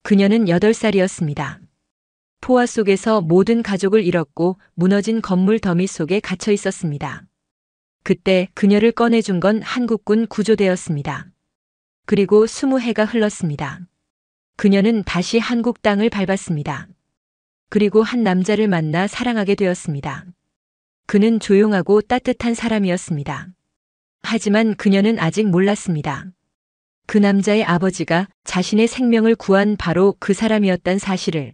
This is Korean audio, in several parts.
그녀는 8살이었습니다. 포화 속에서 모든 가족을 잃었고 무너진 건물 더미 속에 갇혀 있었습니다. 그때 그녀를 꺼내준 건 한국군 구조대였습니다. 그리고 20해가 흘렀습니다. 그녀는 다시 한국 땅을 밟았습니다. 그리고 한 남자를 만나 사랑하게 되었습니다. 그는 조용하고 따뜻한 사람이었습니다. 하지만 그녀는 아직 몰랐습니다. 그 남자의 아버지가 자신의 생명을 구한 바로 그 사람이었단 사실을.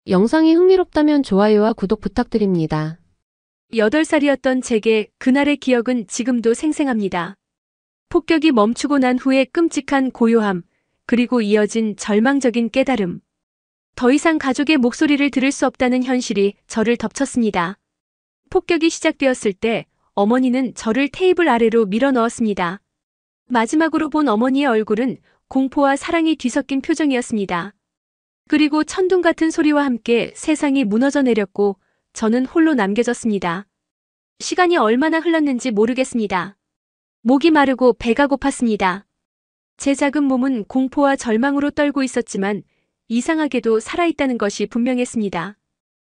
영상이 흥미롭다면 좋아요와 구독 부탁드립니다. 8살이었던 제게 그날의 기억은 지금도 생생합니다. 폭격이 멈추고 난 후의 끔찍한 고요함, 그리고 이어진 절망적인 깨달음. 더 이상 가족의 목소리를 들을 수 없다는 현실이 저를 덮쳤습니다. 폭격이 시작되었을 때 어머니는 저를 테이블 아래로 밀어 넣었습니다. 마지막으로 본 어머니의 얼굴은 공포와 사랑이 뒤섞인 표정이었습니다. 그리고 천둥 같은 소리와 함께 세상이 무너져 내렸고 저는 홀로 남겨졌습니다. 시간이 얼마나 흘렀는지 모르겠습니다. 목이 마르고 배가 고팠습니다. 제 작은 몸은 공포와 절망으로 떨고 있었지만 이상하게도 살아있다는 것이 분명했습니다.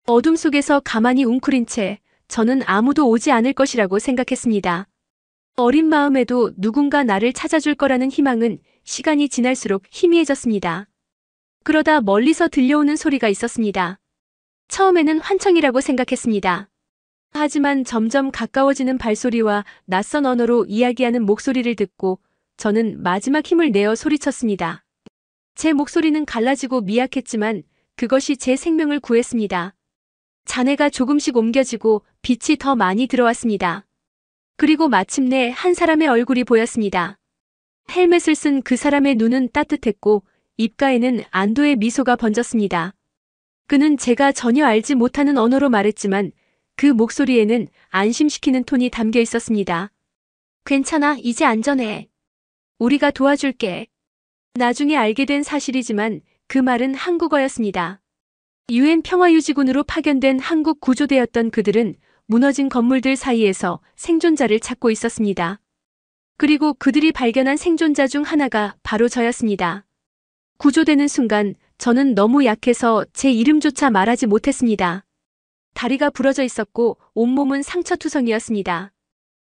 어둠 속에서 가만히 웅크린 채 저는 아무도 오지 않을 것이라고 생각했습니다. 어린 마음에도 누군가 나를 찾아줄 거라는 희망은 시간이 지날수록 희미해졌습니다. 그러다 멀리서 들려오는 소리가 있었습니다. 처음에는 환청이라고 생각했습니다. 하지만 점점 가까워지는 발소리와 낯선 언어로 이야기하는 목소리를 듣고 저는 마지막 힘을 내어 소리쳤습니다. 제 목소리는 갈라지고 미약했지만 그것이 제 생명을 구했습니다. 잔해가 조금씩 옮겨지고 빛이 더 많이 들어왔습니다. 그리고 마침내 한 사람의 얼굴이 보였습니다. 헬멧을 쓴 그 사람의 눈은 따뜻했고 입가에는 안도의 미소가 번졌습니다. 그는 제가 전혀 알지 못하는 언어로 말했지만 그 목소리에는 안심시키는 톤이 담겨 있었습니다. 괜찮아, 이제 안전해. 우리가 도와줄게. 나중에 알게 된 사실이지만 그 말은 한국어였습니다. UN 평화유지군으로 파견된 한국 구조대였던 그들은 무너진 건물들 사이에서 생존자를 찾고 있었습니다. 그리고 그들이 발견한 생존자 중 하나가 바로 저였습니다. 구조되는 순간 저는 너무 약해서 제 이름조차 말하지 못했습니다. 다리가 부러져 있었고 온몸은 상처투성이었습니다.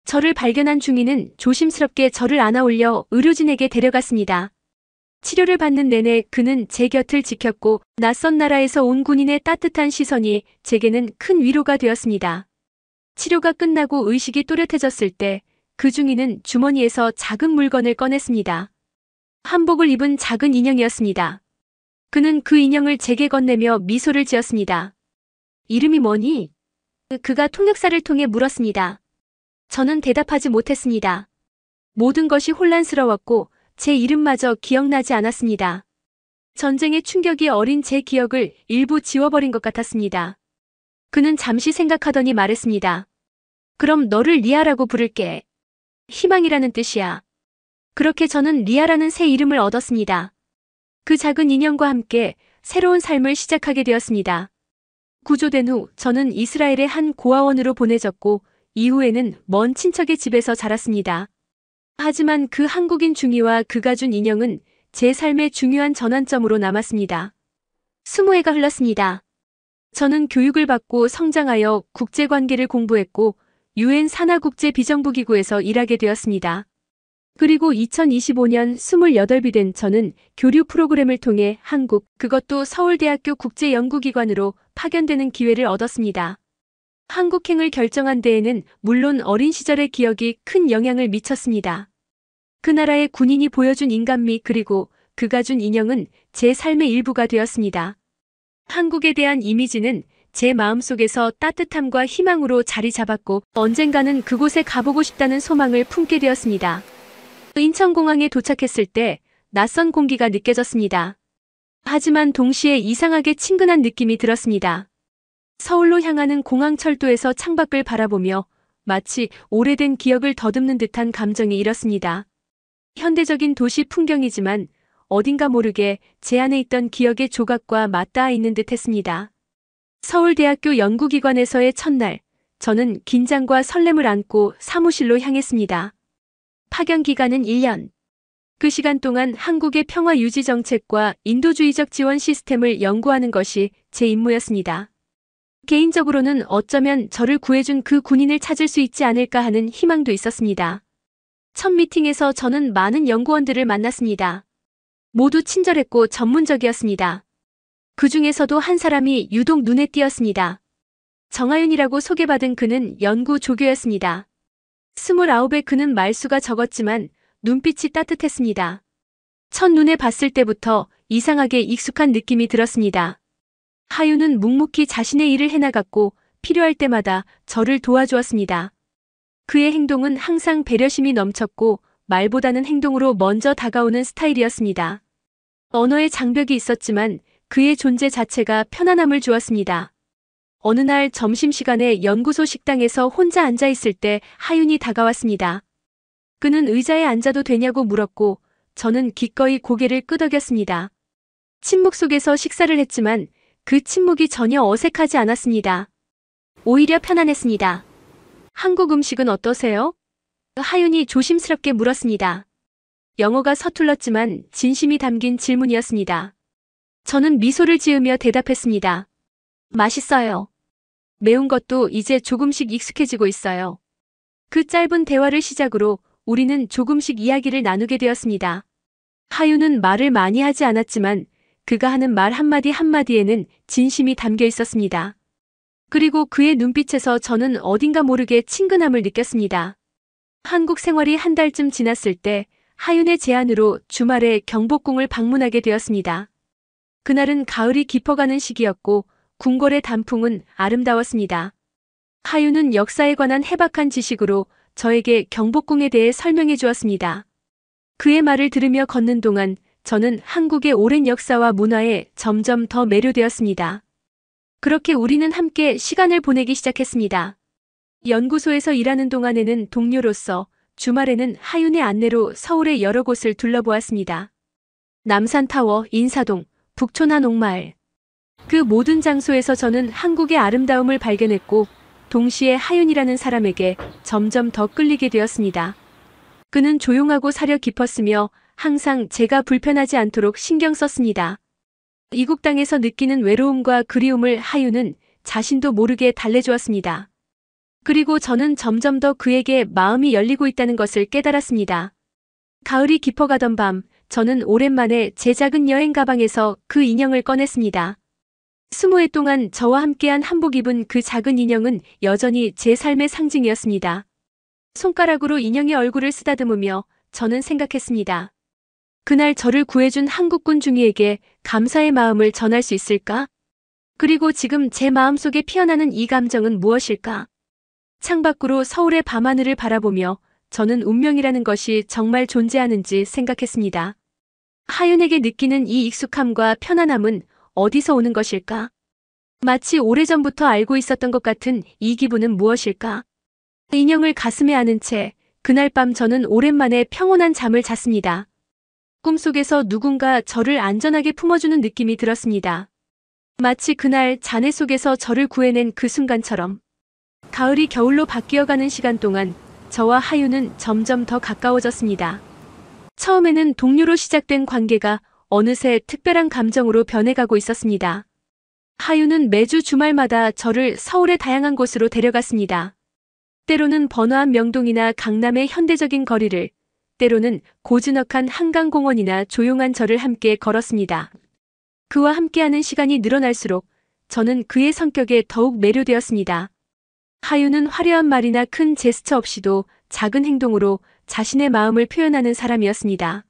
저를 발견한 중위는 조심스럽게 저를 안아 올려 의료진에게 데려갔습니다. 치료를 받는 내내 그는 제 곁을 지켰고 낯선 나라에서 온 군인의 따뜻한 시선이 제게는 큰 위로가 되었습니다. 치료가 끝나고 의식이 또렷해졌을 때 그 중위는 주머니에서 작은 물건을 꺼냈습니다. 한복을 입은 작은 인형이었습니다. 그는 그 인형을 제게 건네며 미소를 지었습니다. 이름이 뭐니? 그가 통역사를 통해 물었습니다. 저는 대답하지 못했습니다. 모든 것이 혼란스러웠고 제 이름마저 기억나지 않았습니다. 전쟁의 충격이 어린 제 기억을 일부 지워버린 것 같았습니다. 그는 잠시 생각하더니 말했습니다. 그럼 너를 리아라고 부를게. 희망이라는 뜻이야. 그렇게 저는 리아라는 새 이름을 얻었습니다. 그 작은 인형과 함께 새로운 삶을 시작하게 되었습니다. 구조된 후 저는 이스라엘의 한 고아원으로 보내졌고 이후에는 먼 친척의 집에서 자랐습니다. 하지만 그 한국인 중위와 그가 준 인형은 제 삶의 중요한 전환점으로 남았습니다. 20해가 흘렀습니다. 저는 교육을 받고 성장하여 국제관계를 공부했고 UN 산하국제비정부기구에서 일하게 되었습니다. 그리고 2025년 28이 된 저는 교류 프로그램을 통해 한국, 그것도 서울대학교 국제연구기관으로 파견되는 기회를 얻었습니다. 한국행을 결정한 데에는 물론 어린 시절의 기억이 큰 영향을 미쳤습니다. 그 나라의 군인이 보여준 인간미 그리고 그가 준 인형은 제 삶의 일부가 되었습니다. 한국에 대한 이미지는 제 마음속에서 따뜻함과 희망으로 자리 잡았고 언젠가는 그곳에 가보고 싶다는 소망을 품게 되었습니다. 인천공항에 도착했을 때 낯선 공기가 느껴졌습니다. 하지만 동시에 이상하게 친근한 느낌이 들었습니다. 서울로 향하는 공항철도에서 창밖을 바라보며 마치 오래된 기억을 더듬는 듯한 감정이 일었습니다. 현대적인 도시 풍경이지만 어딘가 모르게 제 안에 있던 기억의 조각과 맞닿아 있는 듯 했습니다. 서울대학교 연구기관에서의 첫날, 저는 긴장과 설렘을 안고 사무실로 향했습니다. 파견 기간은 1년. 그 시간 동안 한국의 평화 유지 정책과 인도주의적 지원 시스템을 연구하는 것이 제 임무였습니다. 개인적으로는 어쩌면 저를 구해준 그 군인을 찾을 수 있지 않을까 하는 희망도 있었습니다. 첫 미팅에서 저는 많은 연구원들을 만났습니다. 모두 친절했고 전문적이었습니다. 그 중에서도 한 사람이 유독 눈에 띄었습니다. 정하윤이라고 소개받은 그는 연구 조교였습니다. 29에 그는 말수가 적었지만 눈빛이 따뜻했습니다. 첫눈에 봤을 때부터 이상하게 익숙한 느낌이 들었습니다. 하윤은 묵묵히 자신의 일을 해나갔고 필요할 때마다 저를 도와주었습니다. 그의 행동은 항상 배려심이 넘쳤고 말보다는 행동으로 먼저 다가오는 스타일이었습니다. 언어의 장벽이 있었지만 그의 존재 자체가 편안함을 주었습니다. 어느 날 점심시간에 연구소 식당에서 혼자 앉아있을 때 하윤이 다가왔습니다. 그는 의자에 앉아도 되냐고 물었고 저는 기꺼이 고개를 끄덕였습니다. 침묵 속에서 식사를 했지만 그 침묵이 전혀 어색하지 않았습니다. 오히려 편안했습니다. 한국 음식은 어떠세요? 하윤이 조심스럽게 물었습니다. 영어가 서툴렀지만 진심이 담긴 질문이었습니다. 저는 미소를 지으며 대답했습니다. 맛있어요. 매운 것도 이제 조금씩 익숙해지고 있어요. 그 짧은 대화를 시작으로 우리는 조금씩 이야기를 나누게 되었습니다. 하윤은 말을 많이 하지 않았지만 그가 하는 말 한마디 한마디에는 진심이 담겨 있었습니다. 그리고 그의 눈빛에서 저는 어딘가 모르게 친근함을 느꼈습니다. 한국 생활이 한 달쯤 지났을 때 하윤의 제안으로 주말에 경복궁을 방문하게 되었습니다. 그날은 가을이 깊어가는 시기였고 궁궐의 단풍은 아름다웠습니다. 하윤은 역사에 관한 해박한 지식으로 저에게 경복궁에 대해 설명해 주었습니다. 그의 말을 들으며 걷는 동안 저는 한국의 오랜 역사와 문화에 점점 더 매료되었습니다. 그렇게 우리는 함께 시간을 보내기 시작했습니다. 연구소에서 일하는 동안에는 동료로서, 주말에는 하윤의 안내로 서울의 여러 곳을 둘러보았습니다. 남산타워, 인사동, 북촌 한옥마을. 그 모든 장소에서 저는 한국의 아름다움을 발견했고 동시에 하윤이라는 사람에게 점점 더 끌리게 되었습니다. 그는 조용하고 사려 깊었으며 항상 제가 불편하지 않도록 신경 썼습니다. 이국 땅에서 느끼는 외로움과 그리움을 하윤은 자신도 모르게 달래주었습니다. 그리고 저는 점점 더 그에게 마음이 열리고 있다는 것을 깨달았습니다. 가을이 깊어가던 밤, 저는 오랜만에 제 작은 여행 가방에서 그 인형을 꺼냈습니다. 20해 동안 저와 함께한 한복 입은 그 작은 인형은 여전히 제 삶의 상징이었습니다. 손가락으로 인형의 얼굴을 쓰다듬으며 저는 생각했습니다. 그날 저를 구해준 한국군 중위에게 감사의 마음을 전할 수 있을까? 그리고 지금 제 마음속에 피어나는 이 감정은 무엇일까? 창밖으로 서울의 밤하늘을 바라보며 저는 운명이라는 것이 정말 존재하는지 생각했습니다. 하윤에게 느끼는 이 익숙함과 편안함은 어디서 오는 것일까? 마치 오래전부터 알고 있었던 것 같은 이 기분은 무엇일까? 인형을 가슴에 안은 채 그날 밤 저는 오랜만에 평온한 잠을 잤습니다. 꿈속에서 누군가 저를 안전하게 품어주는 느낌이 들었습니다. 마치 그날 잔해 속에서 저를 구해낸 그 순간처럼. 가을이 겨울로 바뀌어가는 시간 동안 저와 하윤은 점점 더 가까워졌습니다. 처음에는 동료로 시작된 관계가 어느새 특별한 감정으로 변해가고 있었습니다. 하윤은 매주 주말마다 저를 서울의 다양한 곳으로 데려갔습니다. 때로는 번화한 명동이나 강남의 현대적인 거리를, 때로는 고즈넉한 한강공원이나 조용한 절을 함께 걸었습니다. 그와 함께하는 시간이 늘어날수록 저는 그의 성격에 더욱 매료되었습니다. 하윤은 화려한 말이나 큰 제스처 없이도 작은 행동으로 자신의 마음을 표현하는 사람이었습니다.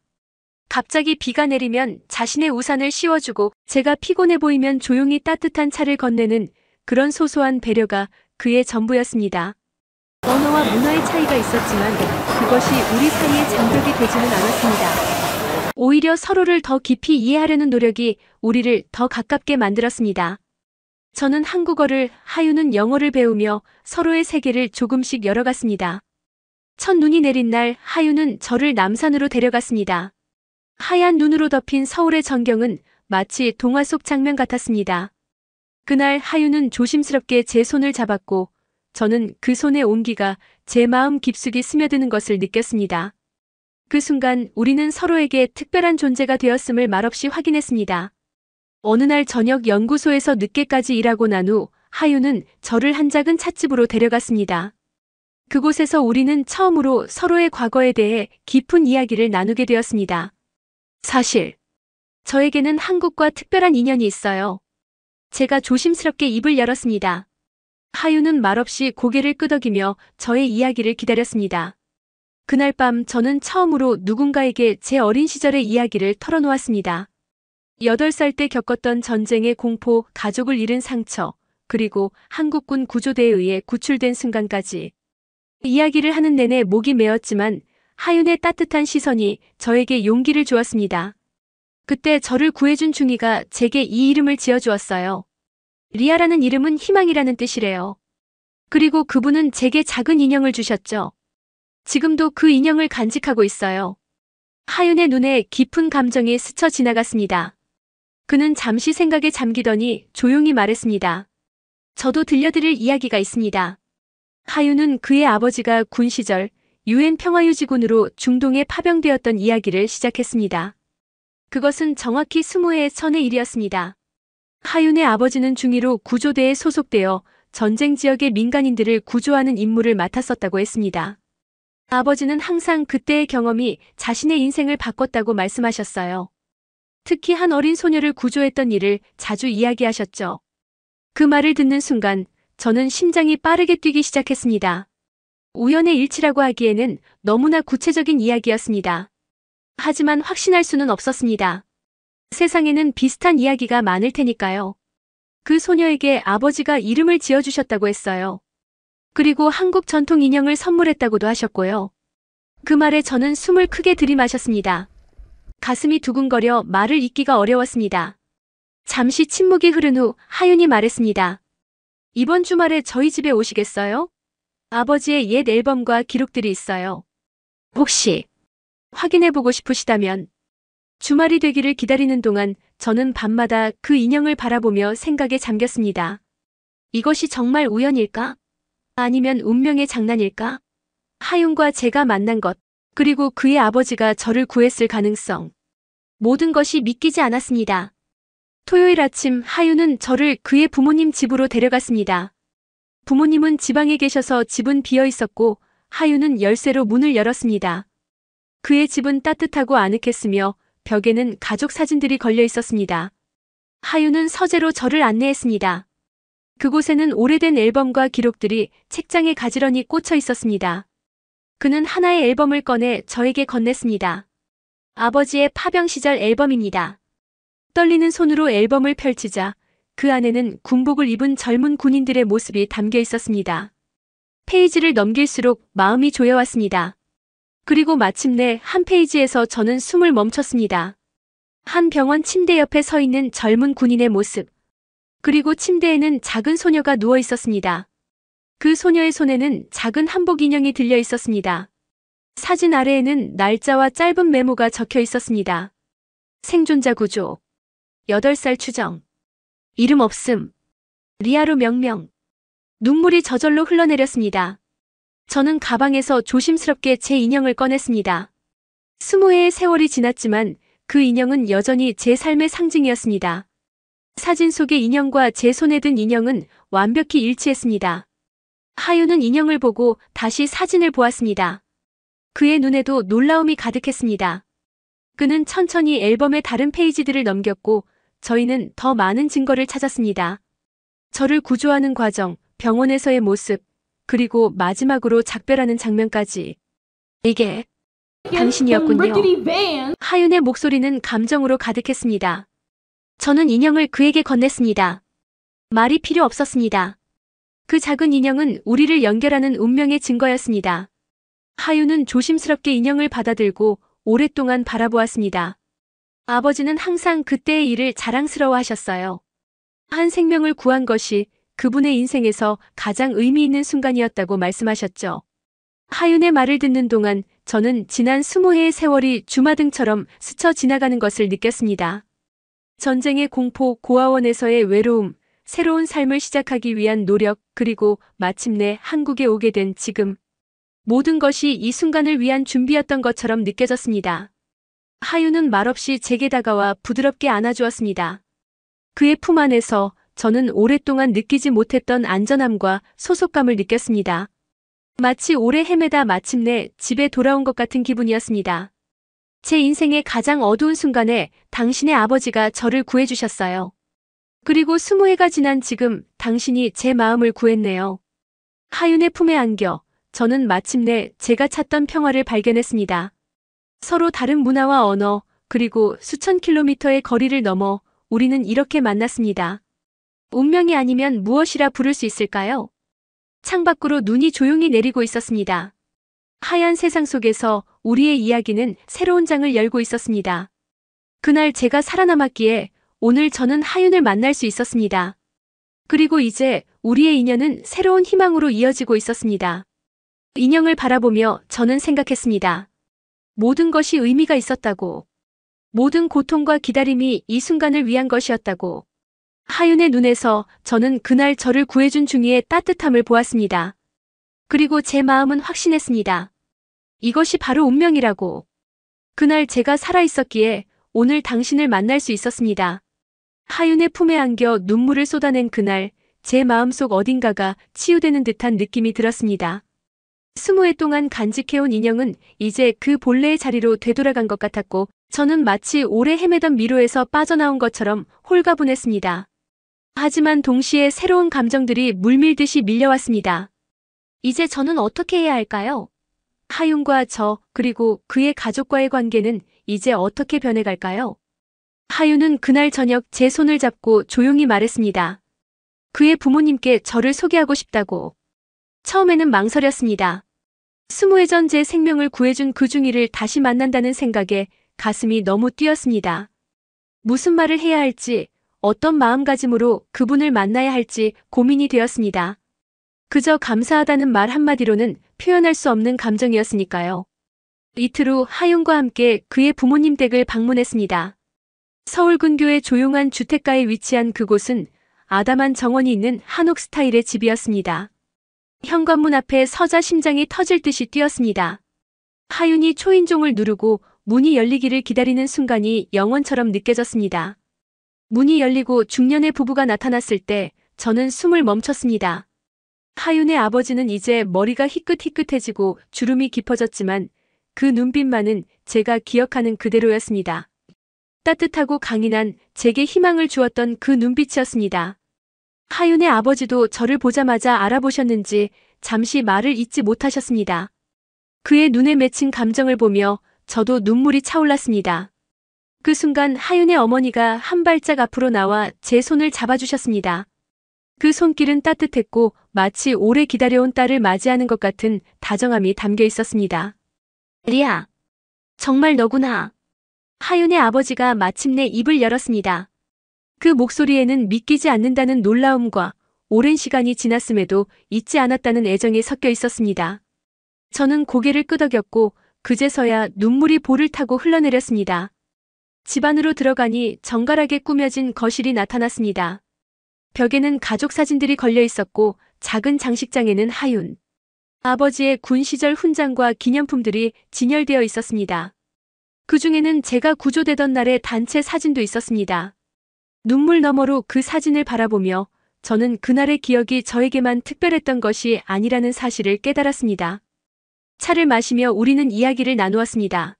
갑자기 비가 내리면 자신의 우산을 씌워주고 제가 피곤해 보이면 조용히 따뜻한 차를 건네는 그런 소소한 배려가 그의 전부였습니다. 언어와 문화의 차이가 있었지만 그것이 우리 사이의 장벽이 되지는 않았습니다. 오히려 서로를 더 깊이 이해하려는 노력이 우리를 더 가깝게 만들었습니다. 저는 한국어를, 하윤은 영어를 배우며 서로의 세계를 조금씩 열어갔습니다. 첫눈이 내린 날 하윤은 저를 남산으로 데려갔습니다. 하얀 눈으로 덮인 서울의 전경은 마치 동화 속 장면 같았습니다. 그날 하윤은 조심스럽게 제 손을 잡았고 저는 그 손의 온기가 제 마음 깊숙이 스며드는 것을 느꼈습니다. 그 순간 우리는 서로에게 특별한 존재가 되었음을 말없이 확인했습니다. 어느 날 저녁 연구소에서 늦게까지 일하고 난 후 하윤은 저를 한 작은 찻집으로 데려갔습니다. 그곳에서 우리는 처음으로 서로의 과거에 대해 깊은 이야기를 나누게 되었습니다. 사실 저에게는 한국과 특별한 인연이 있어요. 제가 조심스럽게 입을 열었습니다. 하윤은 말없이 고개를 끄덕이며 저의 이야기를 기다렸습니다. 그날 밤 저는 처음으로 누군가에게 제 어린 시절의 이야기를 털어놓았습니다. 8살 때 겪었던 전쟁의 공포, 가족을 잃은 상처, 그리고 한국군 구조대에 의해 구출된 순간까지. 이야기를 하는 내내 목이 메었지만 하윤의 따뜻한 시선이 저에게 용기를 주었습니다. 그때 저를 구해준 중이가 제게 이 이름을 지어주었어요. 리아라는 이름은 희망이라는 뜻이래요. 그리고 그분은 제게 작은 인형을 주셨죠. 지금도 그 인형을 간직하고 있어요. 하윤의 눈에 깊은 감정이 스쳐 지나갔습니다. 그는 잠시 생각에 잠기더니 조용히 말했습니다. 저도 들려드릴 이야기가 있습니다. 하윤은 그의 아버지가 군 시절 UN 평화유지군으로 중동에 파병되었던 이야기를 시작했습니다. 그것은 정확히 20해 전의 일이었습니다. 하윤의 아버지는 중위로 구조대에 소속되어 전쟁 지역의 민간인들을 구조하는 임무를 맡았었다고 했습니다. 아버지는 항상 그때의 경험이 자신의 인생을 바꿨다고 말씀하셨어요. 특히 한 어린 소녀를 구조했던 일을 자주 이야기하셨죠. 그 말을 듣는 순간 저는 심장이 빠르게 뛰기 시작했습니다. 우연의 일치라고 하기에는 너무나 구체적인 이야기였습니다. 하지만 확신할 수는 없었습니다. 세상에는 비슷한 이야기가 많을 테니까요. 그 소녀에게 아버지가 이름을 지어주셨다고 했어요. 그리고 한국 전통 인형을 선물했다고도 하셨고요. 그 말에 저는 숨을 크게 들이마셨습니다. 가슴이 두근거려 말을 잇기가 어려웠습니다. 잠시 침묵이 흐른 후 하윤이 말했습니다. 이번 주말에 저희 집에 오시겠어요? 아버지의 옛 앨범과 기록들이 있어요. 혹시 확인해보고 싶으시다면. 주말이 되기를 기다리는 동안 저는 밤마다 그 인형을 바라보며 생각에 잠겼습니다. 이것이 정말 우연일까? 아니면 운명의 장난일까? 하윤과 제가 만난 것, 그리고 그의 아버지가 저를 구했을 가능성. 모든 것이 믿기지 않았습니다. 토요일 아침 하윤은 저를 그의 부모님 집으로 데려갔습니다. 부모님은 지방에 계셔서 집은 비어 있었고 하윤은 열쇠로 문을 열었습니다. 그의 집은 따뜻하고 아늑했으며 벽에는 가족 사진들이 걸려 있었습니다. 하윤은 서재로 저를 안내했습니다. 그곳에는 오래된 앨범과 기록들이 책장에 가지런히 꽂혀 있었습니다. 그는 하나의 앨범을 꺼내 저에게 건넸습니다. 아버지의 파병 시절 앨범입니다. 떨리는 손으로 앨범을 펼치자 그 안에는 군복을 입은 젊은 군인들의 모습이 담겨 있었습니다. 페이지를 넘길수록 마음이 조여왔습니다. 그리고 마침내 한 페이지에서 저는 숨을 멈췄습니다. 한 병원 침대 옆에 서 있는 젊은 군인의 모습. 그리고 침대에는 작은 소녀가 누워 있었습니다. 그 소녀의 손에는 작은 한복 인형이 들려 있었습니다. 사진 아래에는 날짜와 짧은 메모가 적혀 있었습니다. 생존자 구조. 8살 추정. 이름 없음. 리아로 명명. 눈물이 저절로 흘러내렸습니다. 저는 가방에서 조심스럽게 제 인형을 꺼냈습니다. 20해의 세월이 지났지만 그 인형은 여전히 제 삶의 상징이었습니다. 사진 속의 인형과 제 손에 든 인형은 완벽히 일치했습니다. 하윤은 인형을 보고 다시 사진을 보았습니다. 그의 눈에도 놀라움이 가득했습니다. 그는 천천히 앨범의 다른 페이지들을 넘겼고 저희는 더 많은 증거를 찾았습니다. 저를 구조하는 과정, 병원에서의 모습, 그리고 마지막으로 작별하는 장면까지. 이게 당신이었군요. 하윤의 목소리는 감정으로 가득했습니다. 저는 인형을 그에게 건넸습니다. 말이 필요 없었습니다. 그 작은 인형은 우리를 연결하는 운명의 증거였습니다. 하윤은 조심스럽게 인형을 받아들고 오랫동안 바라보았습니다. 아버지는 항상 그때의 일을 자랑스러워하셨어요. 한 생명을 구한 것이 그분의 인생에서 가장 의미 있는 순간이었다고 말씀하셨죠. 하윤의 말을 듣는 동안 저는 지난 20해의 세월이 주마등처럼 스쳐 지나가는 것을 느꼈습니다. 전쟁의 공포, 고아원에서의 외로움, 새로운 삶을 시작하기 위한 노력, 그리고 마침내 한국에 오게 된 지금. 모든 것이 이 순간을 위한 준비였던 것처럼 느껴졌습니다. 하윤은 말없이 제게 다가와 부드럽게 안아주었습니다. 그의 품 안에서 저는 오랫동안 느끼지 못했던 안전함과 소속감을 느꼈습니다. 마치 오래 헤매다 마침내 집에 돌아온 것 같은 기분이었습니다. 제 인생의 가장 어두운 순간에 당신의 아버지가 저를 구해주셨어요. 그리고 20해가 지난 지금 당신이 제 마음을 구했네요. 하윤의 품에 안겨 저는 마침내 제가 찾던 평화를 발견했습니다. 서로 다른 문화와 언어, 그리고 수천 킬로미터의 거리를 넘어 우리는 이렇게 만났습니다. 운명이 아니면 무엇이라 부를 수 있을까요? 창밖으로 눈이 조용히 내리고 있었습니다. 하얀 세상 속에서 우리의 이야기는 새로운 장을 열고 있었습니다. 그날 제가 살아남았기에 오늘 저는 하윤을 만날 수 있었습니다. 그리고 이제 우리의 인연은 새로운 희망으로 이어지고 있었습니다. 인형을 바라보며 저는 생각했습니다. 모든 것이 의미가 있었다고. 모든 고통과 기다림이 이 순간을 위한 것이었다고. 하윤의 눈에서 저는 그날 저를 구해준 중이의 따뜻함을 보았습니다. 그리고 제 마음은 확신했습니다. 이것이 바로 운명이라고. 그날 제가 살아있었기에 오늘 당신을 만날 수 있었습니다. 하윤의 품에 안겨 눈물을 쏟아낸 그날 제 마음속 어딘가가 치유되는 듯한 느낌이 들었습니다. 20해 동안 간직해온 인형은 이제 그 본래의 자리로 되돌아간 것 같았고 저는 마치 오래 헤매던 미로에서 빠져나온 것처럼 홀가분했습니다. 하지만 동시에 새로운 감정들이 물밀듯이 밀려왔습니다. 이제 저는 어떻게 해야 할까요? 하윤과 저, 그리고 그의 가족과의 관계는 이제 어떻게 변해갈까요? 하윤은 그날 저녁 제 손을 잡고 조용히 말했습니다. 그의 부모님께 저를 소개하고 싶다고. 처음에는 망설였습니다. 20해 전 제 생명을 구해준 그 중이를 다시 만난다는 생각에 가슴이 너무 뛰었습니다. 무슨 말을 해야 할지, 어떤 마음가짐으로 그분을 만나야 할지 고민이 되었습니다. 그저 감사하다는 말 한마디로는 표현할 수 없는 감정이었으니까요. 이틀 후 하윤과 함께 그의 부모님 댁을 방문했습니다. 서울 근교의 조용한 주택가에 위치한 그곳은 아담한 정원이 있는 한옥 스타일의 집이었습니다. 현관문 앞에 서자 심장이 터질 듯이 뛰었습니다. 하윤이 초인종을 누르고 문이 열리기를 기다리는 순간이 영원처럼 느껴졌습니다. 문이 열리고 중년의 부부가 나타났을 때 저는 숨을 멈췄습니다. 하윤의 아버지는 이제 머리가 희끗희끗해지고 주름이 깊어졌지만 그 눈빛만은 제가 기억하는 그대로였습니다. 따뜻하고 강인한 제게 희망을 주었던 그 눈빛이었습니다. 하윤의 아버지도 저를 보자마자 알아보셨는지 잠시 말을 잇지 못하셨습니다. 그의 눈에 맺힌 감정을 보며 저도 눈물이 차올랐습니다. 그 순간 하윤의 어머니가 한 발짝 앞으로 나와 제 손을 잡아주셨습니다. 그 손길은 따뜻했고 마치 오래 기다려온 딸을 맞이하는 것 같은 다정함이 담겨 있었습니다. 리아, 정말 너구나. 하윤의 아버지가 마침내 입을 열었습니다. 그 목소리에는 믿기지 않는다는 놀라움과 오랜 시간이 지났음에도 잊지 않았다는 애정이 섞여 있었습니다. 저는 고개를 끄덕였고 그제서야 눈물이 볼을 타고 흘러내렸습니다. 집 안으로 들어가니 정갈하게 꾸며진 거실이 나타났습니다. 벽에는 가족 사진들이 걸려 있었고 작은 장식장에는 하윤, 아버지의 군 시절 훈장과 기념품들이 진열되어 있었습니다. 그 중에는 제가 구조되던 날의 단체 사진도 있었습니다. 눈물 너머로 그 사진을 바라보며 저는 그날의 기억이 저에게만 특별했던 것이 아니라는 사실을 깨달았습니다. 차를 마시며 우리는 이야기를 나누었습니다.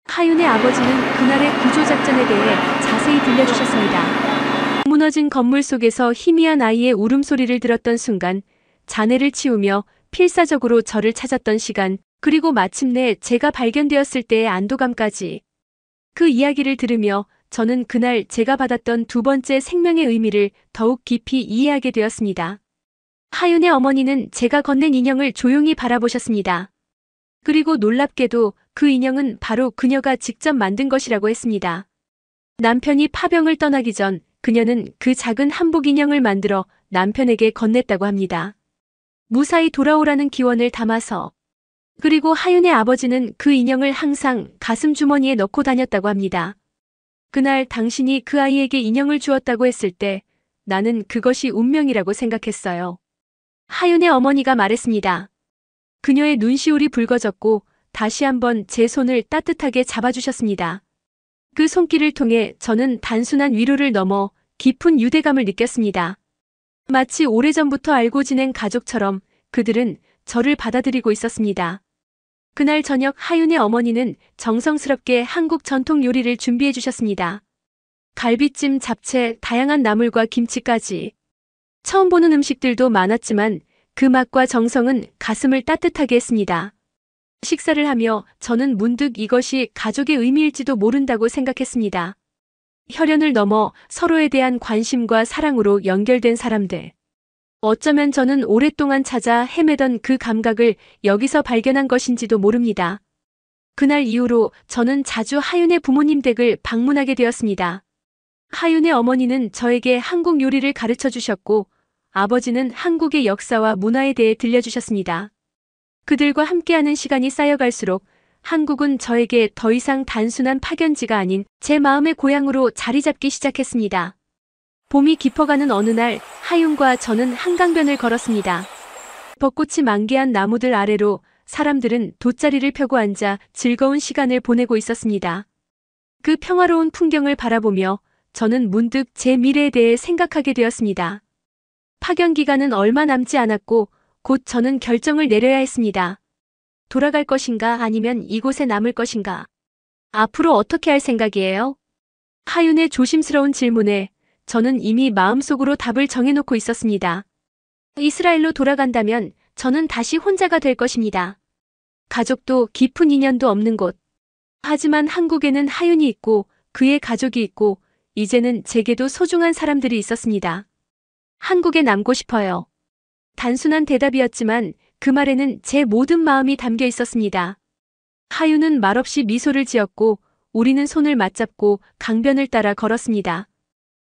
하윤의 아버지는 그날의 구조작전에 대해 자세히 들려주셨습니다. 무너진 건물 속에서 희미한 아이의 울음소리를 들었던 순간, 잔해를 치우며 필사적으로 저를 찾았던 시간, 그리고 마침내 제가 발견되었을 때의 안도감까지. 그 이야기를 들으며 저는 그날 제가 받았던 두 번째 생명의 의미를 더욱 깊이 이해하게 되었습니다. 하윤의 어머니는 제가 건넨 인형을 조용히 바라보셨습니다. 그리고 놀랍게도 그 인형은 바로 그녀가 직접 만든 것이라고 했습니다. 남편이 파병을 떠나기 전 그녀는 그 작은 한복 인형을 만들어 남편에게 건넸다고 합니다. 무사히 돌아오라는 기원을 담아서. 그리고 하윤의 아버지는 그 인형을 항상 가슴 주머니에 넣고 다녔다고 합니다. 그날 당신이 그 아이에게 인형을 주었다고 했을 때 나는 그것이 운명이라고 생각했어요. 하윤의 어머니가 말했습니다. 그녀의 눈시울이 붉어졌고 다시 한번 제 손을 따뜻하게 잡아주셨습니다. 그 손길을 통해 저는 단순한 위로를 넘어 깊은 유대감을 느꼈습니다. 마치 오래전부터 알고 지낸 가족처럼 그들은 저를 받아들이고 있었습니다. 그날 저녁 하윤의 어머니는 정성스럽게 한국 전통 요리를 준비해 주셨습니다. 갈비찜, 잡채, 다양한 나물과 김치까지. 처음 보는 음식들도 많았지만 그 맛과 정성은 가슴을 따뜻하게 했습니다. 식사를 하며 저는 문득 이것이 가족의 의미일지도 모른다고 생각했습니다. 혈연을 넘어 서로에 대한 관심과 사랑으로 연결된 사람들. 어쩌면 저는 오랫동안 찾아 헤매던 그 감각을 여기서 발견한 것인지도 모릅니다. 그날 이후로 저는 자주 하윤의 부모님 댁을 방문하게 되었습니다. 하윤의 어머니는 저에게 한국 요리를 가르쳐 주셨고 아버지는 한국의 역사와 문화에 대해 들려주셨습니다. 그들과 함께하는 시간이 쌓여갈수록 한국은 저에게 더 이상 단순한 파견지가 아닌 제 마음의 고향으로 자리 잡기 시작했습니다. 봄이 깊어가는 어느 날 하윤과 저는 한강변을 걸었습니다. 벚꽃이 만개한 나무들 아래로 사람들은 돗자리를 펴고 앉아 즐거운 시간을 보내고 있었습니다. 그 평화로운 풍경을 바라보며 저는 문득 제 미래에 대해 생각하게 되었습니다. 파견 기간은 얼마 남지 않았고 곧 저는 결정을 내려야 했습니다. 돌아갈 것인가 아니면 이곳에 남을 것인가? 앞으로 어떻게 할 생각이에요? 하윤의 조심스러운 질문에 저는 이미 마음속으로 답을 정해놓고 있었습니다. 이스라엘로 돌아간다면 저는 다시 혼자가 될 것입니다. 가족도 깊은 인연도 없는 곳. 하지만 한국에는 하윤이 있고 그의 가족이 있고 이제는 제게도 소중한 사람들이 있었습니다. 한국에 남고 싶어요. 단순한 대답이었지만 그 말에는 제 모든 마음이 담겨 있었습니다. 하윤은 말없이 미소를 지었고 우리는 손을 맞잡고 강변을 따라 걸었습니다.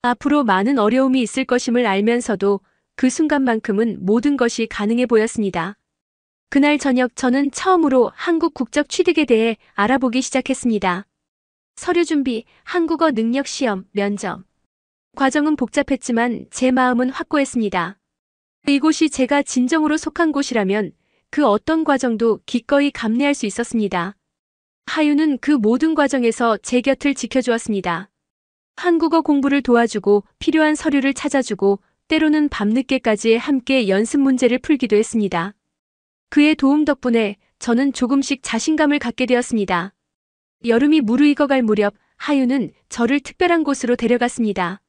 앞으로 많은 어려움이 있을 것임을 알면서도 그 순간만큼은 모든 것이 가능해 보였습니다. 그날 저녁 저는 처음으로 한국 국적 취득에 대해 알아보기 시작했습니다. 서류 준비, 한국어 능력 시험, 면접. 과정은 복잡했지만 제 마음은 확고했습니다. 이곳이 제가 진정으로 속한 곳이라면 그 어떤 과정도 기꺼이 감내할 수 있었습니다. 하윤은 그 모든 과정에서 제 곁을 지켜주었습니다. 한국어 공부를 도와주고 필요한 서류를 찾아주고 때로는 밤늦게까지 함께 연습 문제를 풀기도 했습니다. 그의 도움 덕분에 저는 조금씩 자신감을 갖게 되었습니다. 여름이 무르익어갈 무렵 하윤은 저를 특별한 곳으로 데려갔습니다.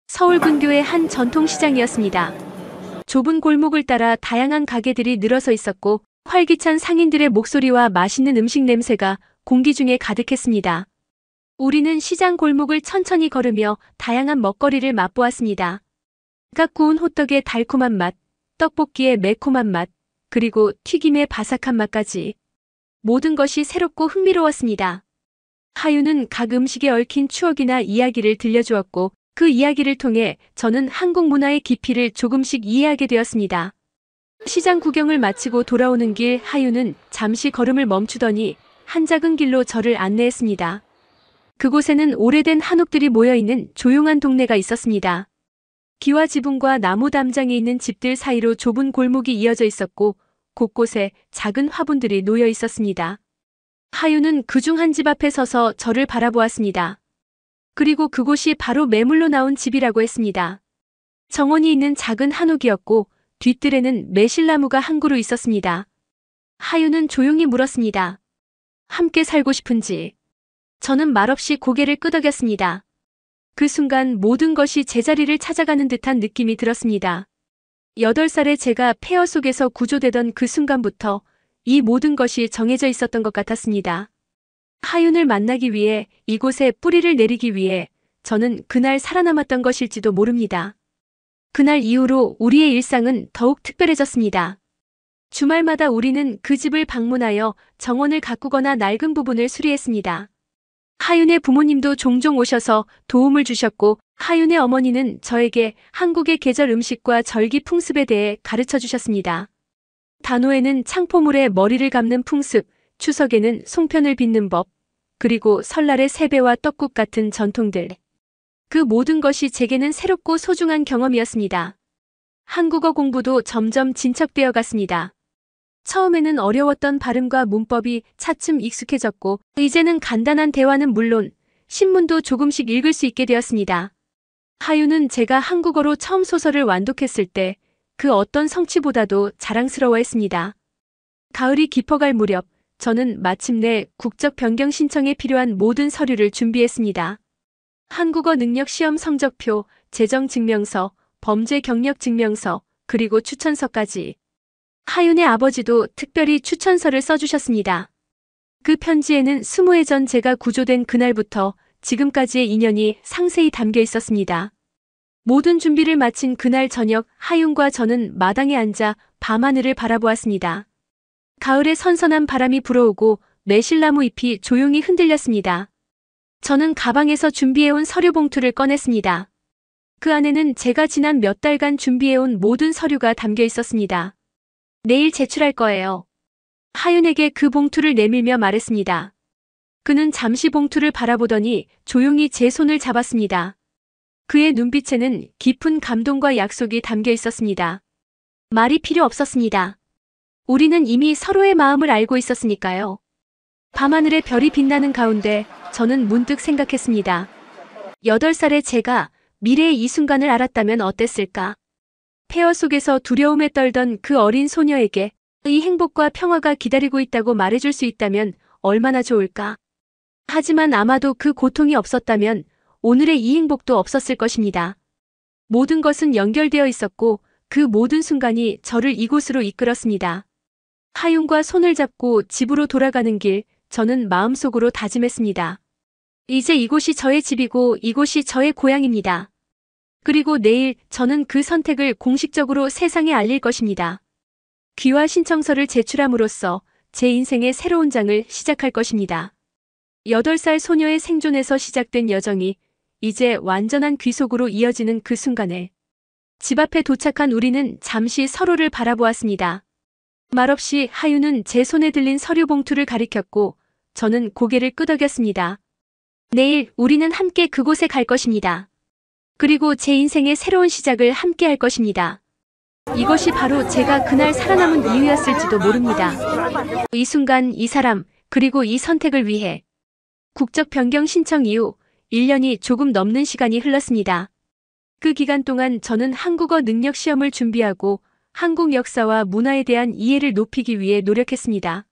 서울 근교의 한 전통시장이었습니다. 좁은 골목을 따라 다양한 가게들이 늘어서 있었고 활기찬 상인들의 목소리와 맛있는 음식 냄새가 공기 중에 가득했습니다. 우리는 시장 골목을 천천히 걸으며 다양한 먹거리를 맛보았습니다. 각 구운 호떡의 달콤한 맛, 떡볶이의 매콤한 맛, 그리고 튀김의 바삭한 맛까지. 모든 것이 새롭고 흥미로웠습니다. 하윤은 각 음식에 얽힌 추억이나 이야기를 들려주었고 그 이야기를 통해 저는 한국 문화의 깊이를 조금씩 이해하게 되었습니다. 시장 구경을 마치고 돌아오는 길 하윤은 잠시 걸음을 멈추더니 한 작은 길로 저를 안내했습니다. 그곳에는 오래된 한옥들이 모여있는 조용한 동네가 있었습니다. 기와 지붕과 나무 담장이 있는 집들 사이로 좁은 골목이 이어져 있었고 곳곳에 작은 화분들이 놓여 있었습니다. 하윤은 그중 한 집 앞에 서서 저를 바라보았습니다. 그리고 그곳이 바로 매물로 나온 집이라고 했습니다. 정원이 있는 작은 한옥이었고 뒷뜰에는 매실나무가 한 그루 있었습니다. 하윤은 조용히 물었습니다. 함께 살고 싶은지. 저는 말없이 고개를 끄덕였습니다. 그 순간 모든 것이 제자리를 찾아가는 듯한 느낌이 들었습니다. 8살의 제가 폐허 속에서 구조되던 그 순간부터 이 모든 것이 정해져 있었던 것 같았습니다. 하윤을 만나기 위해 이곳에 뿌리를 내리기 위해 저는 그날 살아남았던 것일지도 모릅니다. 그날 이후로 우리의 일상은 더욱 특별해졌습니다. 주말마다 우리는 그 집을 방문하여 정원을 가꾸거나 낡은 부분을 수리했습니다. 하윤의 부모님도 종종 오셔서 도움을 주셨고 하윤의 어머니는 저에게 한국의 계절 음식과 절기 풍습에 대해 가르쳐 주셨습니다. 단오에는 창포물에 머리를 감는 풍습, 추석에는 송편을 빚는 법, 그리고 설날의 세배와 떡국 같은 전통들. 그 모든 것이 제게는 새롭고 소중한 경험이었습니다. 한국어 공부도 점점 진척되어 갔습니다. 처음에는 어려웠던 발음과 문법이 차츰 익숙해졌고, 이제는 간단한 대화는 물론 신문도 조금씩 읽을 수 있게 되었습니다. 하윤은 제가 한국어로 처음 소설을 완독했을 때 그 어떤 성취보다도 자랑스러워했습니다. 가을이 깊어갈 무렵 저는 마침내 국적 변경 신청에 필요한 모든 서류를 준비했습니다. 한국어 능력 시험 성적표, 재정 증명서, 범죄 경력 증명서, 그리고 추천서까지. 하윤의 아버지도 특별히 추천서를 써주셨습니다. 그 편지에는 20해 전 제가 구조된 그날부터 지금까지의 인연이 상세히 담겨 있었습니다. 모든 준비를 마친 그날 저녁 하윤과 저는 마당에 앉아 밤하늘을 바라보았습니다. 가을에 선선한 바람이 불어오고 매실나무 잎이 조용히 흔들렸습니다. 저는 가방에서 준비해온 서류 봉투를 꺼냈습니다. 그 안에는 제가 지난 몇 달간 준비해온 모든 서류가 담겨 있었습니다. 내일 제출할 거예요. 하윤에게 그 봉투를 내밀며 말했습니다. 그는 잠시 봉투를 바라보더니 조용히 제 손을 잡았습니다. 그의 눈빛에는 깊은 감동과 약속이 담겨 있었습니다. 말이 필요 없었습니다. 우리는 이미 서로의 마음을 알고 있었으니까요. 밤하늘에 별이 빛나는 가운데 저는 문득 생각했습니다. 8살의 제가 미래의 이 순간을 알았다면 어땠을까? 폐허 속에서 두려움에 떨던 그 어린 소녀에게 이 행복과 평화가 기다리고 있다고 말해줄 수 있다면 얼마나 좋을까? 하지만 아마도 그 고통이 없었다면 오늘의 이 행복도 없었을 것입니다. 모든 것은 연결되어 있었고 그 모든 순간이 저를 이곳으로 이끌었습니다. 하윤과 손을 잡고 집으로 돌아가는 길, 저는 마음속으로 다짐했습니다. 이제 이곳이 저의 집이고 이곳이 저의 고향입니다. 그리고 내일 저는 그 선택을 공식적으로 세상에 알릴 것입니다. 귀화 신청서를 제출함으로써 제 인생의 새로운 장을 시작할 것입니다. 8살 소녀의 생존에서 시작된 여정이 이제 완전한 귀속으로 이어지는 그 순간에 집 앞에 도착한 우리는 잠시 서로를 바라보았습니다. 말없이 하윤은 제 손에 들린 서류 봉투를 가리켰고 저는 고개를 끄덕였습니다. 내일 우리는 함께 그곳에 갈 것입니다. 그리고 제 인생의 새로운 시작을 함께 할 것입니다. 이것이 바로 제가 그날 살아남은 이유였을지도 모릅니다. 이 순간, 이 사람, 그리고 이 선택을 위해 국적 변경 신청 이후 1년이 조금 넘는 시간이 흘렀습니다. 그 기간 동안 저는 한국어 능력 시험을 준비하고 한국 역사와 문화에 대한 이해를 높이기 위해 노력했습니다.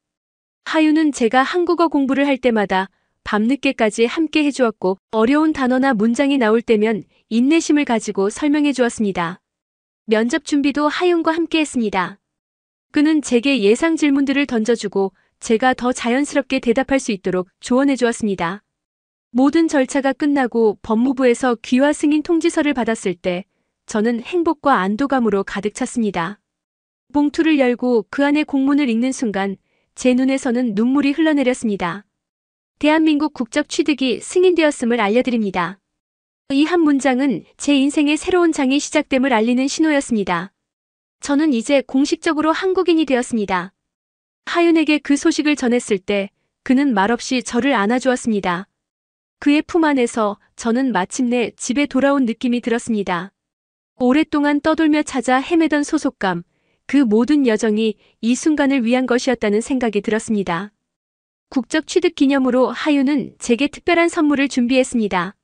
하윤은 제가 한국어 공부를 할 때마다 밤늦게까지 함께 해주었고 어려운 단어나 문장이 나올 때면 인내심을 가지고 설명해 주었습니다. 면접 준비도 하윤과 함께 했습니다. 그는 제게 예상 질문들을 던져주고 제가 더 자연스럽게 대답할 수 있도록 조언해 주었습니다. 모든 절차가 끝나고 법무부에서 귀화 승인 통지서를 받았을 때 저는 행복과 안도감으로 가득 찼습니다. 봉투를 열고 그 안에 공문을 읽는 순간 제 눈에서는 눈물이 흘러내렸습니다. 대한민국 국적 취득이 승인되었음을 알려드립니다. 이 한 문장은 제 인생의 새로운 장이 시작됨을 알리는 신호였습니다. 저는 이제 공식적으로 한국인이 되었습니다. 하윤에게 그 소식을 전했을 때 그는 말없이 저를 안아주었습니다. 그의 품 안에서 저는 마침내 집에 돌아온 느낌이 들었습니다. 오랫동안 떠돌며 찾아 헤매던 소속감, 그 모든 여정이 이 순간을 위한 것이었다는 생각이 들었습니다. 국적 취득 기념으로 하윤은 제게 특별한 선물을 준비했습니다.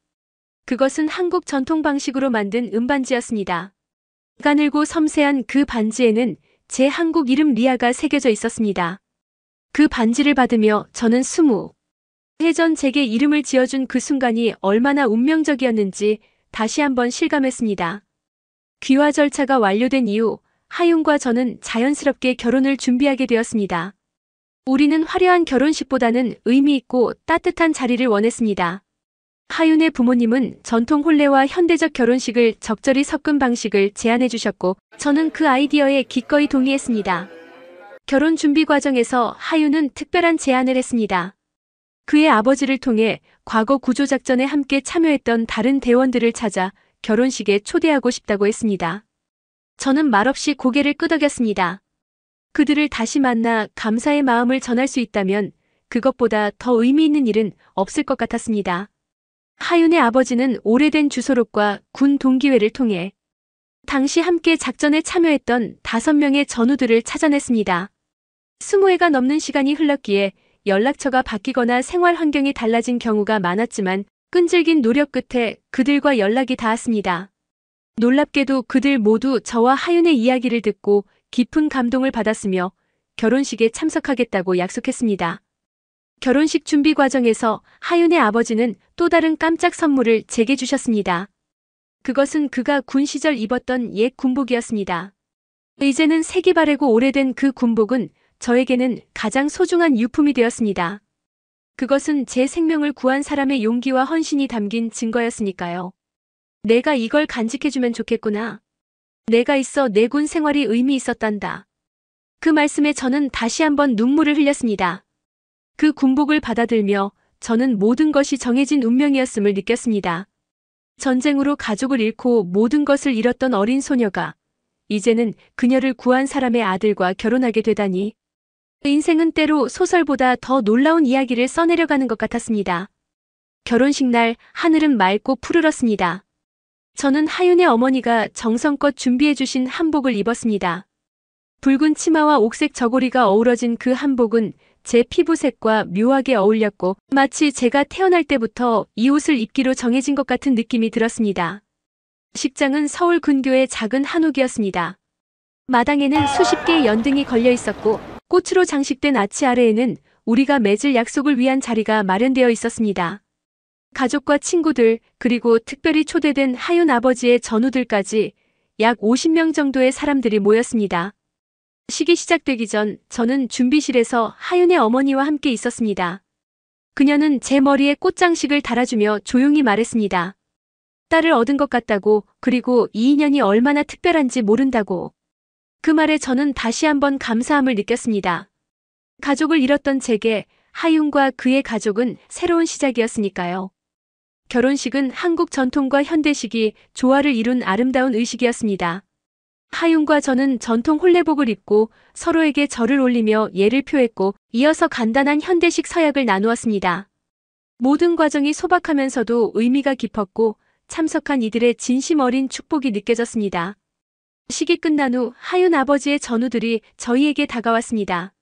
그것은 한국 전통 방식으로 만든 은반지였습니다. 가늘고 섬세한 그 반지에는 제 한국 이름 리아가 새겨져 있었습니다. 그 반지를 받으며 저는 20해 전 제게 이름을 지어준 그 순간이 얼마나 운명적이었는지 다시 한번 실감했습니다. 귀화 절차가 완료된 이후 하윤과 저는 자연스럽게 결혼을 준비하게 되었습니다. 우리는 화려한 결혼식보다는 의미 있고 따뜻한 자리를 원했습니다. 하윤의 부모님은 전통 혼례와 현대적 결혼식을 적절히 섞은 방식을 제안해 주셨고 저는 그 아이디어에 기꺼이 동의했습니다. 결혼 준비 과정에서 하윤은 특별한 제안을 했습니다. 그의 아버지를 통해 과거 구조작전에 함께 참여했던 다른 대원들을 찾아 결혼식에 초대하고 싶다고 했습니다. 저는 말없이 고개를 끄덕였습니다. 그들을 다시 만나 감사의 마음을 전할 수 있다면 그것보다 더 의미 있는 일은 없을 것 같았습니다. 하윤의 아버지는 오래된 주소록과 군 동기회를 통해 당시 함께 작전에 참여했던 5명의 전우들을 찾아냈습니다. 20회가 넘는 시간이 흘렀기에 연락처가 바뀌거나 생활 환경이 달라진 경우가 많았지만 끈질긴 노력 끝에 그들과 연락이 닿았습니다. 놀랍게도 그들 모두 저와 하윤의 이야기를 듣고 깊은 감동을 받았으며 결혼식에 참석하겠다고 약속했습니다. 결혼식 준비 과정에서 하윤의 아버지는 또 다른 깜짝 선물을 제게 주셨습니다. 그것은 그가 군 시절 입었던 옛 군복이었습니다. 이제는 색이 바래고 오래된 그 군복은 저에게는 가장 소중한 유품이 되었습니다. 그것은 제 생명을 구한 사람의 용기와 헌신이 담긴 증거였으니까요. 내가 이걸 간직해주면 좋겠구나. 내가 있어 내 군 생활이 의미 있었단다. 그 말씀에 저는 다시 한번 눈물을 흘렸습니다. 그 군복을 받아들며 저는 모든 것이 정해진 운명이었음을 느꼈습니다. 전쟁으로 가족을 잃고 모든 것을 잃었던 어린 소녀가 이제는 그녀를 구한 사람의 아들과 결혼하게 되다니. 인생은 때로 소설보다 더 놀라운 이야기를 써내려가는 것 같았습니다. 결혼식 날 하늘은 맑고 푸르렀습니다. 저는 하윤의 어머니가 정성껏 준비해주신 한복을 입었습니다. 붉은 치마와 옥색 저고리가 어우러진 그 한복은 제 피부색과 묘하게 어울렸고 마치 제가 태어날 때부터 이 옷을 입기로 정해진 것 같은 느낌이 들었습니다. 식장은 서울 근교의 작은 한옥이었습니다. 마당에는 수십 개의 연등이 걸려 있었고 꽃으로 장식된 아치 아래에는 우리가 맺을 약속을 위한 자리가 마련되어 있었습니다. 가족과 친구들 그리고 특별히 초대된 하윤 아버지의 전우들까지 약 50명 정도의 사람들이 모였습니다. 식이 시작되기 전 저는 준비실에서 하윤의 어머니와 함께 있었습니다. 그녀는 제 머리에 꽃장식을 달아주며 조용히 말했습니다. 딸을 얻은 것 같다고, 그리고 이 인연이 얼마나 특별한지 모른다고. 그 말에 저는 다시 한번 감사함을 느꼈습니다. 가족을 잃었던 제게 하윤과 그의 가족은 새로운 시작이었으니까요. 결혼식은 한국 전통과 현대식이 조화를 이룬 아름다운 의식이었습니다. 하윤과 저는 전통 혼례복을 입고 서로에게 절을 올리며 예를 표했고 이어서 간단한 현대식 서약을 나누었습니다. 모든 과정이 소박하면서도 의미가 깊었고 참석한 이들의 진심 어린 축복이 느껴졌습니다. 식이 끝난 후 하윤 아버지의 전우들이 저희에게 다가왔습니다.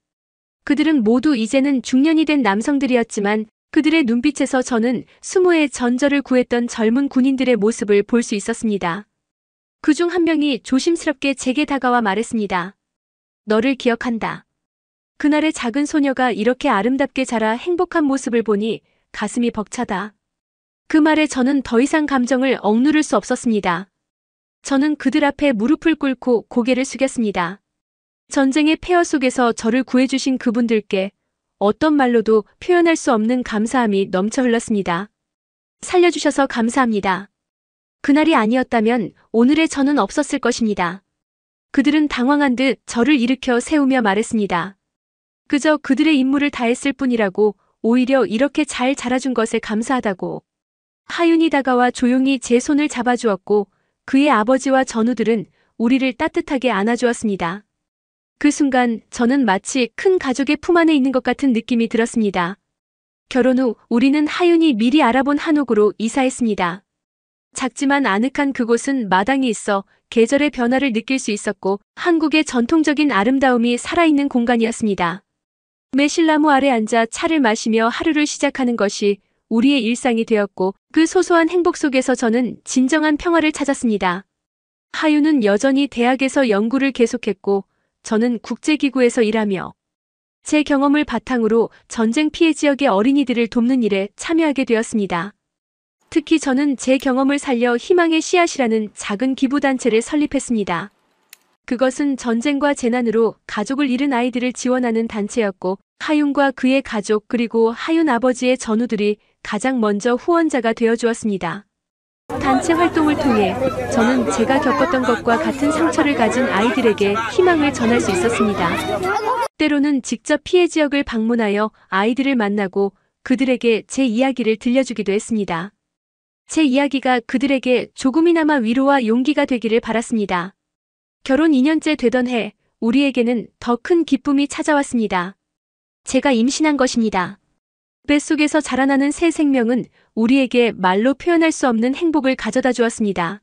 그들은 모두 이제는 중년이 된 남성들이었지만 그들의 눈빛에서 저는 20의 전절을 구했던 젊은 군인들의 모습을 볼 수 있었습니다. 그중 한 명이 조심스럽게 제게 다가와 말했습니다. 너를 기억한다. 그날의 작은 소녀가 이렇게 아름답게 자라 행복한 모습을 보니 가슴이 벅차다. 그 말에 저는 더 이상 감정을 억누를 수 없었습니다. 저는 그들 앞에 무릎을 꿇고 고개를 숙였습니다. 전쟁의 폐허 속에서 저를 구해주신 그분들께 어떤 말로도 표현할 수 없는 감사함이 넘쳐 흘렀습니다. 살려주셔서 감사합니다. 그날이 아니었다면 오늘의 저는 없었을 것입니다. 그들은 당황한 듯 저를 일으켜 세우며 말했습니다. 그저 그들의 임무를 다했을 뿐이라고, 오히려 이렇게 잘 자라준 것에 감사하다고. 하윤이 다가와 조용히 제 손을 잡아주었고 그의 아버지와 전우들은 우리를 따뜻하게 안아주었습니다. 그 순간 저는 마치 큰 가족의 품 안에 있는 것 같은 느낌이 들었습니다. 결혼 후 우리는 하윤이 미리 알아본 한옥으로 이사했습니다. 작지만 아늑한 그곳은 마당이 있어 계절의 변화를 느낄 수 있었고 한국의 전통적인 아름다움이 살아있는 공간이었습니다. 매실나무 아래 앉아 차를 마시며 하루를 시작하는 것이 우리의 일상이 되었고 그 소소한 행복 속에서 저는 진정한 평화를 찾았습니다. 하윤은 여전히 대학에서 연구를 계속했고 저는 국제기구에서 일하며 제 경험을 바탕으로 전쟁 피해 지역의 어린이들을 돕는 일에 참여하게 되었습니다. 특히 저는 제 경험을 살려 희망의 씨앗이라는 작은 기부단체를 설립했습니다. 그것은 전쟁과 재난으로 가족을 잃은 아이들을 지원하는 단체였고 하윤과 그의 가족 그리고 하윤 아버지의 전우들이 가장 먼저 후원자가 되어주었습니다. 단체 활동을 통해 저는 제가 겪었던 것과 같은 상처를 가진 아이들에게 희망을 전할 수 있었습니다. 때로는 직접 피해 지역을 방문하여 아이들을 만나고 그들에게 제 이야기를 들려주기도 했습니다. 제 이야기가 그들에게 조금이나마 위로와 용기가 되기를 바랐습니다. 결혼 2년째 되던 해 우리에게는 더 큰 기쁨이 찾아왔습니다. 제가 임신한 것입니다. 뱃속에서 자라나는 새 생명은 우리에게 말로 표현할 수 없는 행복을 가져다 주었습니다.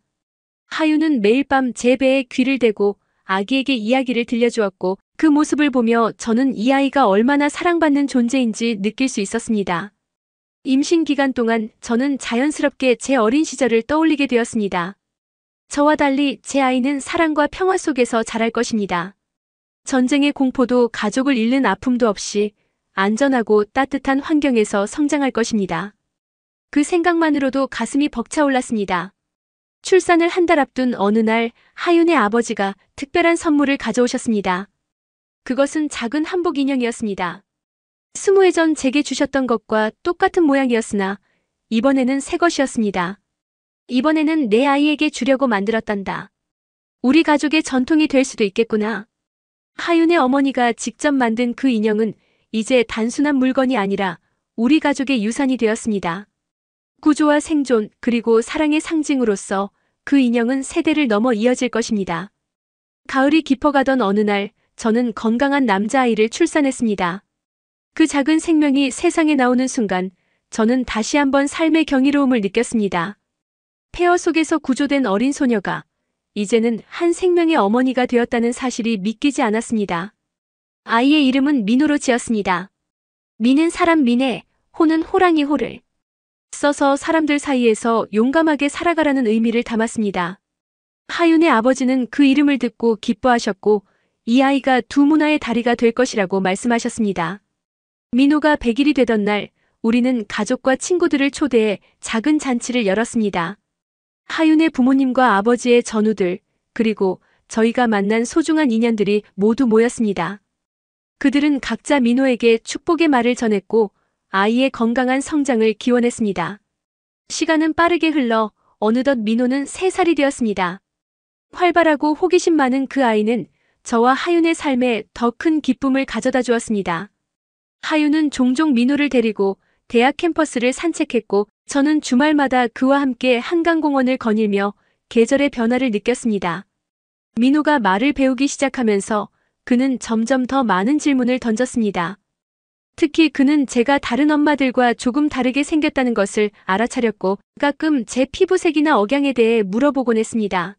하윤은 매일 밤 제 배에 귀를 대고 아기에게 이야기를 들려주었고 그 모습을 보며 저는 이 아이가 얼마나 사랑받는 존재인지 느낄 수 있었습니다. 임신 기간 동안 저는 자연스럽게 제 어린 시절을 떠올리게 되었습니다. 저와 달리 제 아이는 사랑과 평화 속에서 자랄 것입니다. 전쟁의 공포도 가족을 잃는 아픔도 없이 안전하고 따뜻한 환경에서 성장할 것입니다. 그 생각만으로도 가슴이 벅차올랐습니다. 출산을 한 달 앞둔 어느 날 하윤의 아버지가 특별한 선물을 가져오셨습니다. 그것은 작은 한복 인형이었습니다. 20회 전 제게 주셨던 것과 똑같은 모양이었으나 이번에는 새 것이었습니다. 이번에는 내 아이에게 주려고 만들었단다. 우리 가족의 전통이 될 수도 있겠구나. 하윤의 어머니가 직접 만든 그 인형은 이제 단순한 물건이 아니라 우리 가족의 유산이 되었습니다. 구조와 생존 그리고 사랑의 상징으로서 그 인형은 세대를 넘어 이어질 것입니다. 가을이 깊어가던 어느 날 저는 건강한 남자아이를 출산했습니다. 그 작은 생명이 세상에 나오는 순간 저는 다시 한번 삶의 경이로움을 느꼈습니다. 폐허 속에서 구조된 어린 소녀가 이제는 한 생명의 어머니가 되었다는 사실이 믿기지 않았습니다. 아이의 이름은 민호로 지었습니다. 미는 사람 미네, 호는 호랑이 호를 써서 사람들 사이에서 용감하게 살아가라는 의미를 담았습니다. 하윤의 아버지는 그 이름을 듣고 기뻐하셨고 이 아이가 두 문화의 다리가 될 것이라고 말씀하셨습니다. 민호가 100일이 되던 날 우리는 가족과 친구들을 초대해 작은 잔치를 열었습니다. 하윤의 부모님과 아버지의 전우들 그리고 저희가 만난 소중한 인연들이 모두 모였습니다. 그들은 각자 민호에게 축복의 말을 전했고 아이의 건강한 성장을 기원했습니다. 시간은 빠르게 흘러 어느덧 민호는 3살이 되었습니다. 활발하고 호기심 많은 그 아이는 저와 하윤의 삶에 더 큰 기쁨을 가져다 주었습니다. 하윤은 종종 민호를 데리고 대학 캠퍼스를 산책했고 저는 주말마다 그와 함께 한강공원을 거닐며 계절의 변화를 느꼈습니다. 민호가 말을 배우기 시작하면서 그는 점점 더 많은 질문을 던졌습니다. 특히 그는 제가 다른 엄마들과 조금 다르게 생겼다는 것을 알아차렸고 가끔 제 피부색이나 억양에 대해 물어보곤 했습니다.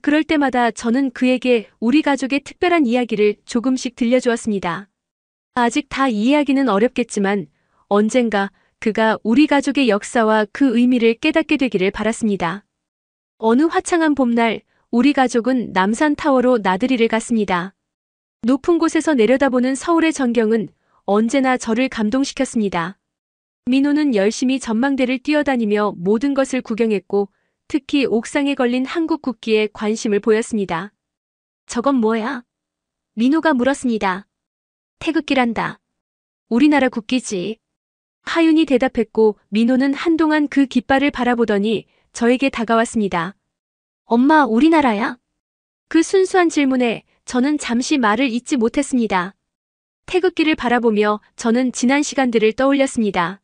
그럴 때마다 저는 그에게 우리 가족의 특별한 이야기를 조금씩 들려주었습니다. 아직 다 이해하기는 어렵겠지만 언젠가 그가 우리 가족의 역사와 그 의미를 깨닫게 되기를 바랐습니다. 어느 화창한 봄날 우리 가족은 남산타워로 나들이를 갔습니다. 높은 곳에서 내려다보는 서울의 전경은 언제나 저를 감동시켰습니다. 민호는 열심히 전망대를 뛰어다니며 모든 것을 구경했고 특히 옥상에 걸린 한국 국기에 관심을 보였습니다. 저건 뭐야? 민호가 물었습니다. 태극기란다. 우리나라 국기지. 하윤이 대답했고 민호는 한동안 그 깃발을 바라보더니 저에게 다가왔습니다. 엄마, 우리나라야? 그 순수한 질문에 저는 잠시 말을 잇지 못했습니다. 태극기를 바라보며 저는 지난 시간들을 떠올렸습니다.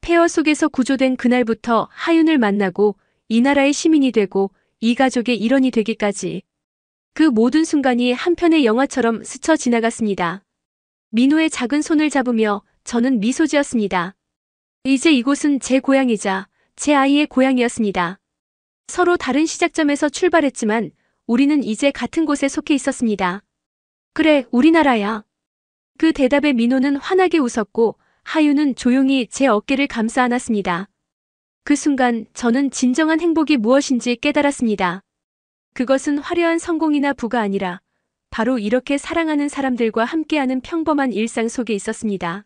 폐허 속에서 구조된 그날부터 하윤을 만나고 이 나라의 시민이 되고 이 가족의 일원이 되기까지 그 모든 순간이 한 편의 영화처럼 스쳐 지나갔습니다. 민호의 작은 손을 잡으며 저는 미소 지었습니다. 이제 이곳은 제 고향이자 제 아이의 고향이었습니다. 서로 다른 시작점에서 출발했지만 우리는 이제 같은 곳에 속해 있었습니다. 그래, 우리나라야. 그 대답에 민호는 환하게 웃었고 하윤은 조용히 제 어깨를 감싸 안았습니다. 그 순간 저는 진정한 행복이 무엇인지 깨달았습니다. 그것은 화려한 성공이나 부가 아니라 바로 이렇게 사랑하는 사람들과 함께하는 평범한 일상 속에 있었습니다.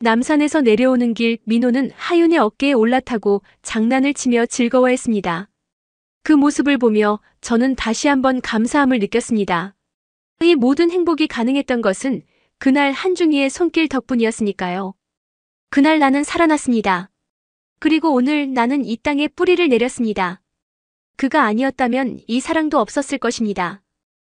남산에서 내려오는 길 민호는 하윤의 어깨에 올라타고 장난을 치며 즐거워했습니다. 그 모습을 보며 저는 다시 한번 감사함을 느꼈습니다. 이 모든 행복이 가능했던 것은 그날 한중이의 손길 덕분이었으니까요. 그날 나는 살아났습니다. 그리고 오늘 나는 이 땅에 뿌리를 내렸습니다. 그가 아니었다면 이 사랑도 없었을 것입니다.